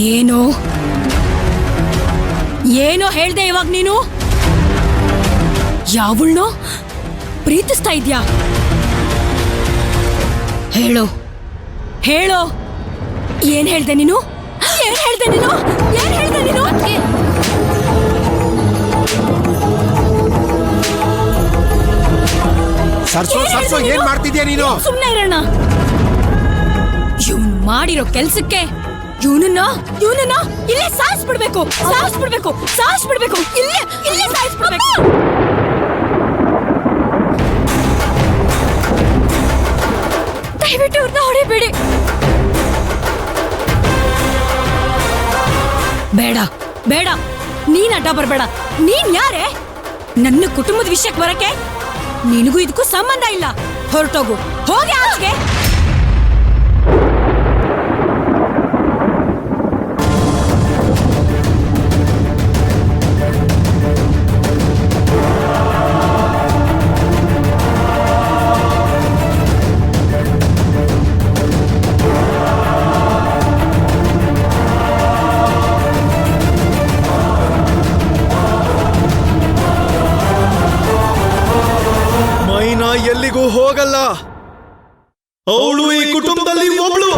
ಏನೋ ಏನೋ ಹೇಳ್ದೆ ಇವಾಗ ನೀನು? ಯಾವಳನ್ನೋ ಪ್ರೀತಿಸ್ತಾ ಇದ್ಯಾ? ಹೇಳು ಹೇಳು, ಏನ್ ಹೇಳ್ದೆ ನೀನು? ಏನ್ ಹೇಳ್ದೆ ನೀನು? ಏನ್ ಹೇಳ್ದೆ ನೀನು? ಸರ್ಸೋ ಏನ್ ಮಾಡ್ತಿದ್ಯಾ ನೀನು? ಸುಮ್ನೆ ಇರೋಣ. ಇವ್ನು ಮಾಡಿರೋ ಕೆಲ್ಸಕ್ಕೆ ಇವನನ್ನ ಇಲ್ಲೇ ಸಾಯಿಸ್ಬಿಡ್ಬೇಕು, ಇಲ್ಲೇ ಸಾಯಿಸ್ಬಿಡ್ಬೇಕು. ದಯವಿಟ್ಟು ಇವ್ರನ್ನ ಹೊಡಿಬೇಡಿ. ಬೇಡ ಬೇಡ, ನೀನ್ ಅಡ್ಡ ಬರ್ಬೇಡ. ನೀನ್ ಯಾರೇ ನನ್ನ ಕುಟುಂಬದ ವಿಷಯಕ್ಕೆ ಬರಕ್ಕೆ? ನಿನಗೂ ಇದಕ್ಕೂ ಸಂಬಂಧ ಇಲ್ಲ. ಹೊರಟೋಗು, ಹೋಗಿ ಆಚೆಗೆ. ಎಲ್ಲಿಗೂ ಹೋಗಲ್ಲ. ಅವಳು ಈ ಕುಟುಂಬದಲ್ಲಿ ಒಬ್ಳು.